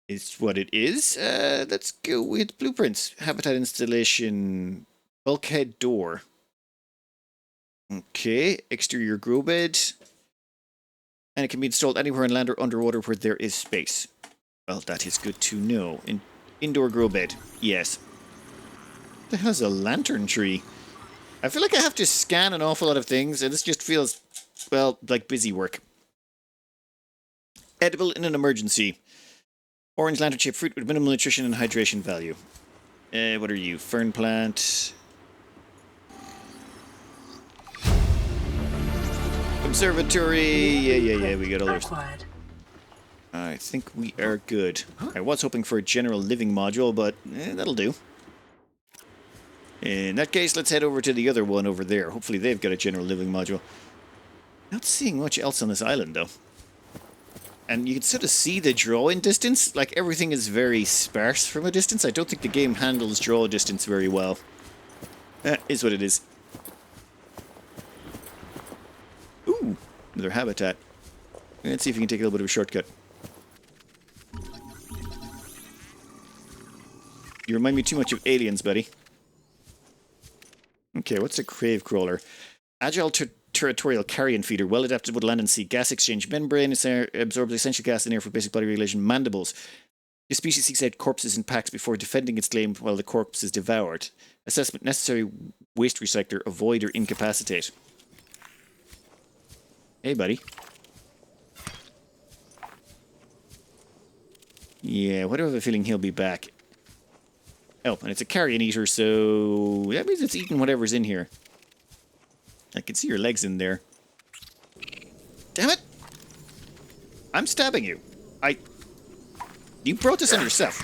It's what it is. Let's go with blueprints. Habitat installation. Bulkhead door. Okay. Exterior grow bed. And it can be installed anywhere on land or underwater where there is space. Well, that is good to know. Indoor grow bed. Yes. What the hell's a lantern tree? I feel like I have to scan an awful lot of things, and this just feels, well, like busy work. Edible in an emergency. Orange lantern-shaped fruit with minimal nutrition and hydration value. What are you? Fern plant. Observatory. Yeah. We got all those. I think we are good. I was hoping for a general living module, but that'll do. In that case, let's head over to the other one over there. Hopefully they've got a general living module. Not seeing much else on this island, though. And you can sort of see the draw-in distance. Like, everything is very sparse from a distance. I don't think the game handles draw distance very well. Is what it is. Ooh, another habitat. Let's see if we can take a little bit of a shortcut. You remind me too much of aliens, buddy. Okay, what's a crave crawler? Agile territorial carrion feeder, well adapted to land and sea. Gas exchange membrane, absorbs essential gas and air for basic body regulation. Mandibles. This species seeks out corpses in packs before defending its claim while the corpse is devoured. Assessment necessary waste recycler, avoid or incapacitate. Hey, buddy. Yeah, what do I have a feeling he'll be back? Oh, and it's a carrion eater, so that means it's eating whatever's in here. I can see your legs in there. Damn it! I'm stabbing you. You brought this on yourself.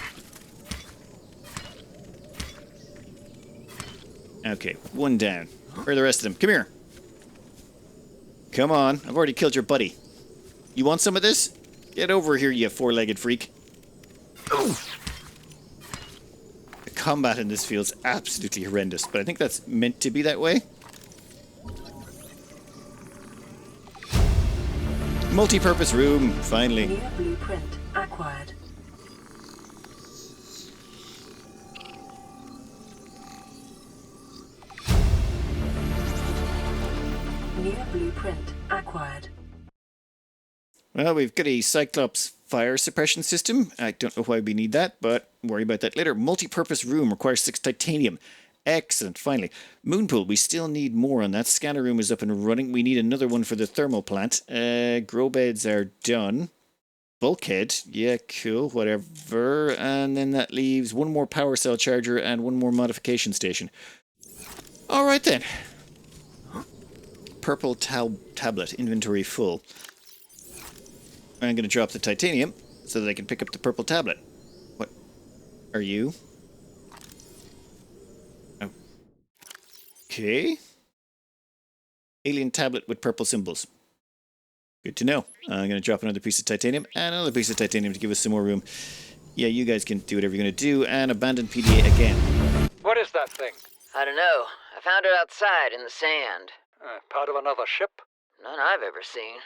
Okay, one down. Where are the rest of them? Come here. Come on, I've already killed your buddy. You want some of this? Get over here, you four-legged freak. The combat in this feels absolutely horrendous, but I think that's meant to be that way. Multi-purpose room, finally. New blueprint acquired. New blueprint acquired. Well, we've got a Cyclops fire suppression system. I don't know why we need that, but worry about that later. Multi-purpose room requires 6 titanium. Excellent, finally. Moonpool, we still need more on that. Scanner room is up and running. We need another one for the thermal plant. Grow beds are done. Bulkhead, yeah, cool, whatever. And then that leaves one more power cell charger and one more modification station. All right then. Purple tablet, inventory full. I'm going to drop the titanium so that I can pick up the purple tablet. What are you? Okay. Alien tablet with purple symbols. Good to know. I'm going to drop another piece of titanium and another piece of titanium to give us some more room. Yeah, you guys can do whatever you're going to do. And abandon PDA again. What is that thing? I don't know. I found it outside in the sand. Part of another ship? None I've ever seen.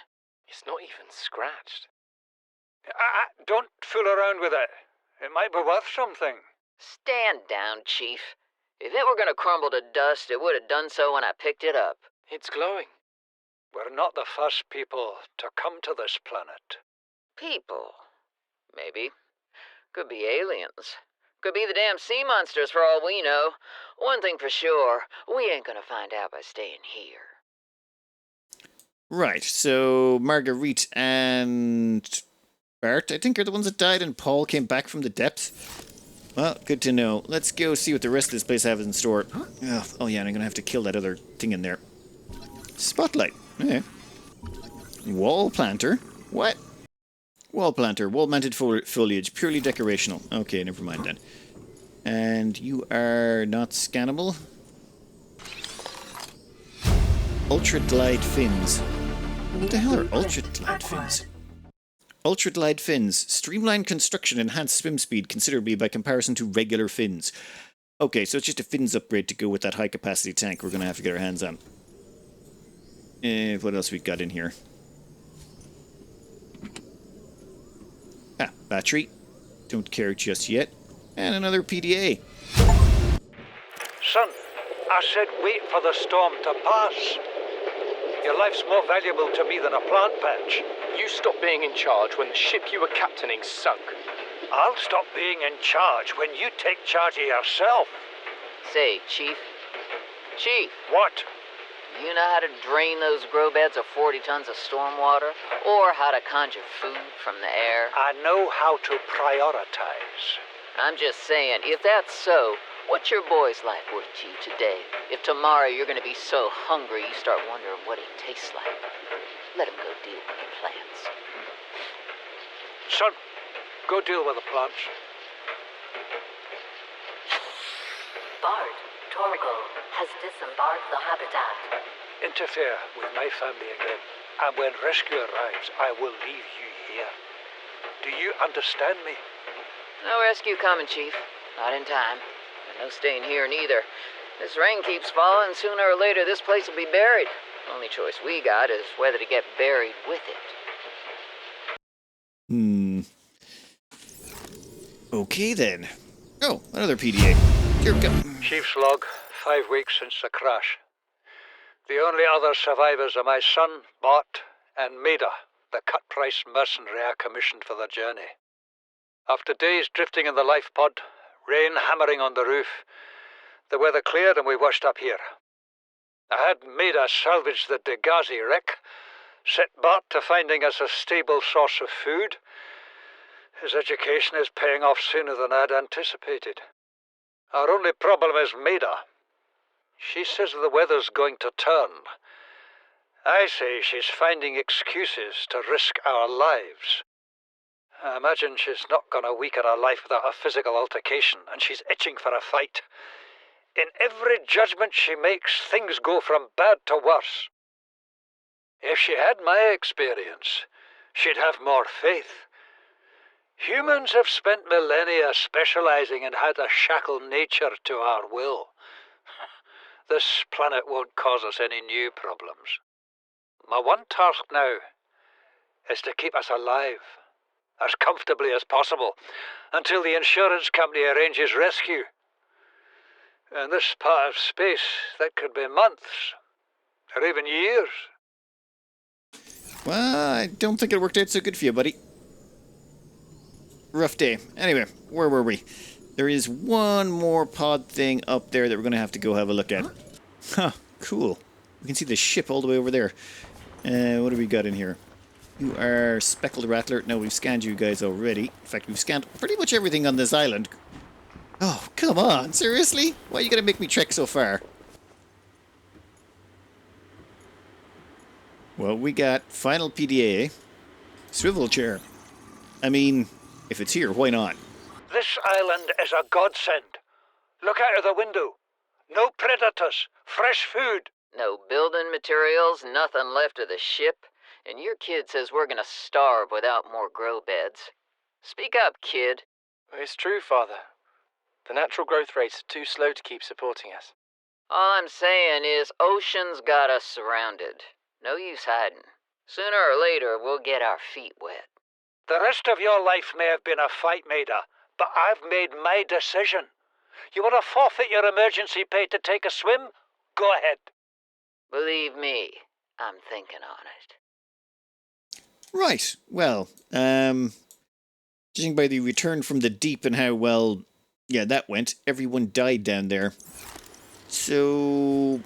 It's not even scratched. Don't fool around with it. It might be worth something. Stand down, Chief. If it were gonna crumble to dust, it would have done so when I picked it up. It's glowing. We're not the first people to come to this planet. People. Maybe. Could be aliens. Could be the damn sea monsters for all we know. One thing for sure, we ain't gonna find out by staying here. Right, so Marguerite and Bart, I think, are the ones that died, and Paul came back from the depths. Well, good to know. Let's go see what the rest of this place has in store. Oh yeah, and I'm going to have to kill that other thing in there. Spotlight. Okay. Wall planter. What? Wall planter. Wall-mounted foliage. Purely decorational. Okay, never mind then. And you are not scannable? Ultra glide fins. What the hell are ultra glide fins? Ultra glide fins. Streamline construction, enhance swim speed considerably by comparison to regular fins. Okay, so it's just a fins upgrade to go with that high capacity tank we're going to have to get our hands on. What else we got in here? Ah, battery. Don't care just yet. And another PDA. Son, I said wait for the storm to pass. Your life's more valuable to me than a plant patch. You stopped being in charge when the ship you were captaining sunk. I'll stop being in charge when you take charge of yourself. Say, Chief. Chief, What? you know how to drain those grow beds of 40 tons of storm water? Or how to conjure food from the air? I know how to prioritize. I'm just saying, if that's so, what's your boy's life worth to you today? If tomorrow you're gonna be so hungry you start wondering what he tastes like. Let him go deal with the plants. Son, go deal with the plants. Bart, Torgo has disembarked the habitat. Interfere with my family again, and when rescue arrives, I will leave you here. Do you understand me? No rescue coming, Chief. Not in time. And no staying here neither. This rain keeps falling, sooner or later this place will be buried. Only choice we got is whether to get buried with it. Okay then. Oh, another PDA. Here we go. Chief's log, 5 weeks since the crash. The only other survivors are my son, Bart, and Maida, the cut-price mercenary I commissioned for the journey. After days drifting in the life pod, rain hammering on the roof, the weather cleared and we washed up here. I had Maida salvage the Degazi wreck, set Bart to finding us a stable source of food. His education is paying off sooner than I'd anticipated. Our only problem is Maida. She says the weather's going to turn. I say she's finding excuses to risk our lives. I imagine she's not going to weaken her life without a physical altercation, and she's itching for a fight. In every judgment she makes, things go from bad to worse. If she had my experience, she'd have more faith. Humans have spent millennia specializing in how to shackle nature to our will. This planet won't cause us any new problems. My one task now is to keep us alive, as comfortably as possible, until the insurance company arranges rescue. In this part of space, that could be months, or even years. Well, I don't think it worked out so good for you, buddy. Rough day. Anyway, where were we? There is one more pod thing up there that we're going to have to go have a look at. Huh, cool. We can see the ship all the way over there. What have we got in here? You are Speckled Rattler. No, we've scanned you guys already. In fact, we've scanned pretty much everything on this island. Oh, come on. Seriously? Why are you going to make me trek so far? Well, we got final PDA. Swivel chair. I mean, if it's here, why not? This island is a godsend. Look out of the window. No predators. Fresh food. No building materials, nothing left of the ship, and your kid says we're gonna starve without more grow beds. Speak up, kid. It's true, Father. The natural growth rates are too slow to keep supporting us. All I'm saying is ocean's got us surrounded. No use hiding. Sooner or later, we'll get our feet wet. The rest of your life may have been a fight, Maida, but I've made my decision. You want to forfeit your emergency pay to take a swim? Go ahead. Believe me, I'm thinking on it. Right. Well, judging by the return from the deep and how well, yeah, that went, everyone died down there. So,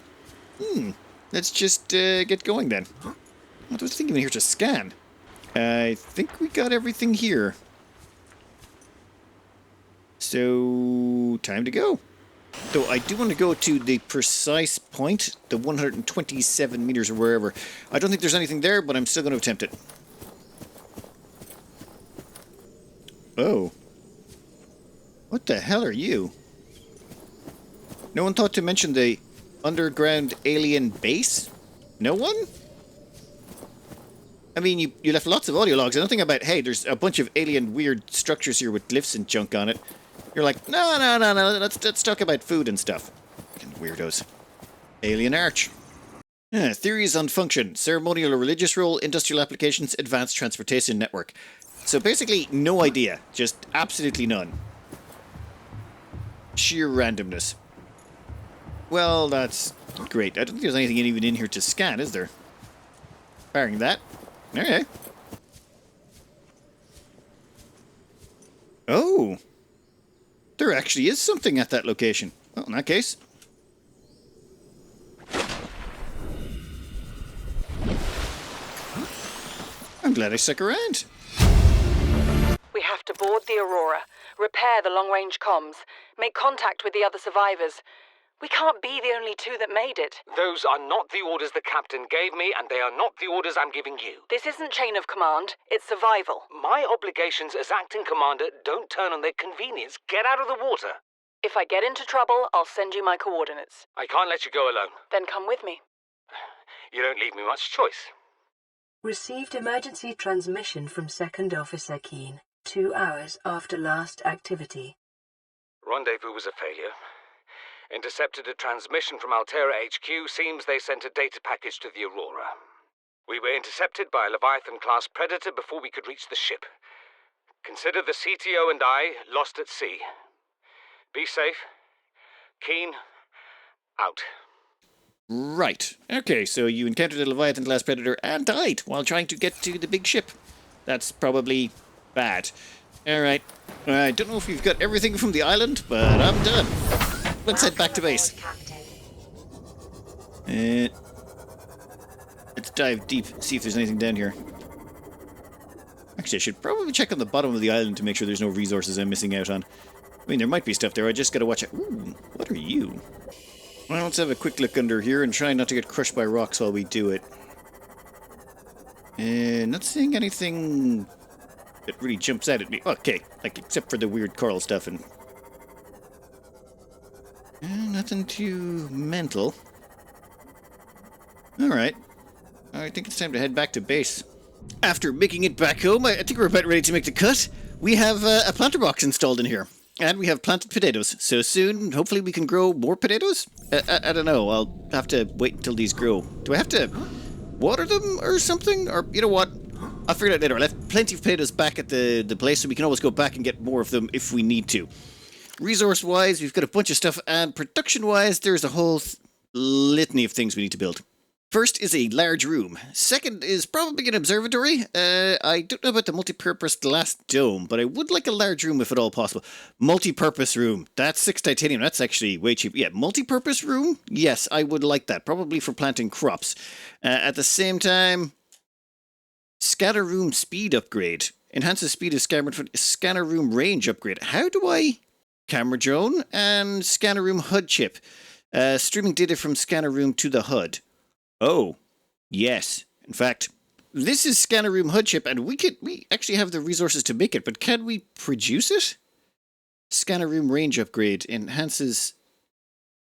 let's just get going then. What was I thinking here to scan? I think we got everything here. So, time to go. Though I do want to go to the precise point, the 127 meters or wherever. I don't think there's anything there, but I'm still going to attempt it. Oh. What the hell are you? No one thought to mention the underground alien base? No one? I mean, you left lots of audio logs. Nothing about, hey, there's a bunch of alien weird structures here with glyphs and junk on it. You're like, no, let's talk about food and stuff. Fucking weirdos. Alien Arch. Theories on function, ceremonial or religious role, industrial applications, advanced transportation network. So basically, no idea. Just absolutely none. Sheer randomness. Well, that's great. I don't think there's anything even in here to scan, is there? Barring that. Okay. Oh. There actually is something at that location. Well, in that case. I'm glad I stuck around. We have to board the Aurora, repair the long-range comms, make contact with the other survivors. We can't be the only two that made it. Those are not the orders the captain gave me, and they are not the orders I'm giving you. This isn't chain of command, it's survival. My obligations as acting commander don't turn on their convenience. Get out of the water. If I get into trouble, I'll send you my coordinates. I can't let you go alone. Then come with me. You don't leave me much choice. Received emergency transmission from Second Officer Keane, 2 hours after last activity. Rendezvous was a failure. Intercepted a transmission from Altera HQ. Seems they sent a data package to the Aurora. We were intercepted by a Leviathan-class predator before we could reach the ship. Consider the CTO and I lost at sea. Be safe. Keen. Out. Right. Okay, so you encountered a Leviathan-class predator and died while trying to get to the big ship. That's probably bad. Alright. I don't know if you've got everything from the island, but I'm done. Let's head back to base. Let's dive deep, see if there's anything down here. Actually, I should probably check on the bottom of the island to make sure there's no resources I'm missing out on. I mean, there might be stuff there, I just gotta watch it. Ooh, what are you? Well, let's have a quick look under here and try not to get crushed by rocks while we do it. Not seeing anything that really jumps out at me. Okay, like, except for the weird coral stuff and... nothing too mental. Alright. I think it's time to head back to base. After making it back home, I think we're about ready to make the cut. We have a planter box installed in here. And we have planted potatoes. So soon, hopefully we can grow more potatoes? I don't know. I'll have to wait until these grow. Do I have to water them or something? Or, you know what? I'll figure it out later. I left plenty of potatoes back at the place, so we can always go back and get more of them if we need to. Resource-wise, we've got a bunch of stuff, and production-wise, there's a whole litany of things we need to build. First is a large room. Second is probably an observatory. I don't know about the multi-purpose glass dome, but I would like a large room if at all possible. Multi-purpose room. That's 6 titanium. That's actually way cheap. Yeah, multi-purpose room? Yes, I would like that. Probably for planting crops. At the same time, scanner room speed upgrade. Enhances speed of scanner room range upgrade. How do I... Camera drone and scanner room HUD chip. Streaming data from scanner room to the HUD. Oh, yes. In fact, this is scanner room HUD chip, and we actually have the resources to make it, but can we produce it? Scanner room range upgrade enhances...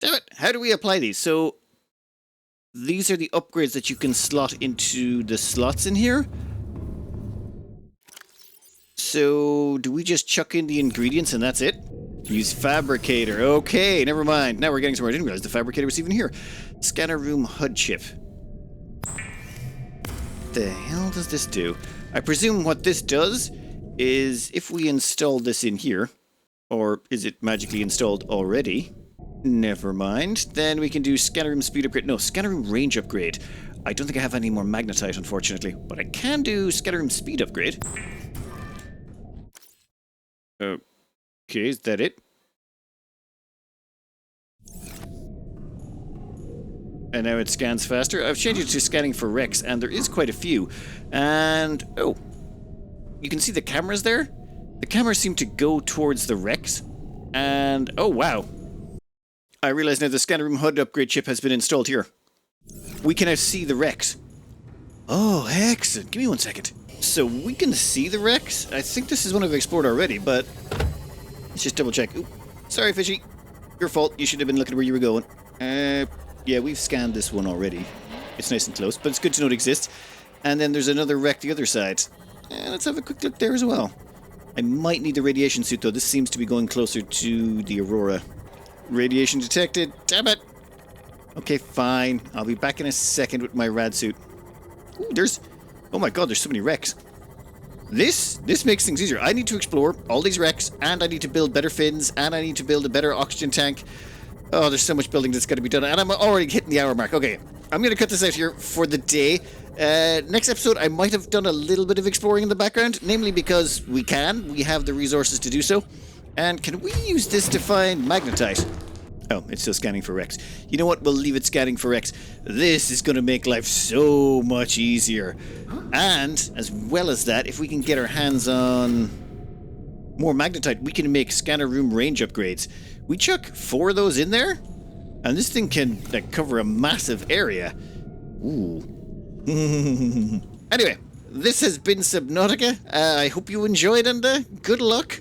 Damn it, how do we apply these? So, these are the upgrades that you can slot into the slots in here. So, do we just chuck in the ingredients and that's it? Use fabricator. Okay, never mind. Now we're getting somewhere. I didn't realize the fabricator was even here. Scanner room HUD chip. the hell does this do? I presume what this does is if we install this in here, or is it magically installed already? Never mind. Then we can do scanner room speed upgrade. No, scanner room range upgrade. I don't think I have any more magnetite, unfortunately, but I can do scanner room speed upgrade. Okay, is that it? And now it scans faster. I've changed it to scanning for wrecks, and there is quite a few. And, oh, you can see the cameras there? The cameras seem to go towards the wrecks. And, oh wow. I realize now the scanner room HUD upgrade chip has been installed here. We can now see the wrecks. Oh, excellent. Give me 1 second. So we can see the wrecks. I think this is one I've explored already, but let's just double check. Ooh, sorry, Fishy. Your fault. You should have been looking where you were going. Yeah, we've scanned this one already. It's nice and close, but it's good to know it exists. And then there's another wreck the other side. Let's have a quick look there as well. I might need the radiation suit, though. This seems to be going closer to the Aurora. Radiation detected. Damn it! Okay, fine. I'll be back in a second with my rad suit. Ooh, there's... Oh my god, there's so many wrecks. This makes things easier. I need to explore all these wrecks, and I need to build better fins, and I need to build a better oxygen tank. Oh, there's so much building that's got to be done, and I'm already hitting the hour mark. Okay, I'm going to cut this out here for the day. Next episode, I might have done a little bit of exploring in the background, namely because we have the resources to do so. And can we use this to find magnetite? Oh, it's still scanning for wrecks. You know what? We'll leave it scanning for wrecks. This is going to make life so much easier. And, as well as that, if we can get our hands on more magnetite, we can make scanner room range upgrades. We chuck 4 of those in there, and this thing can cover a massive area. Ooh. Anyway, this has been Subnautica. I hope you enjoyed, and good luck.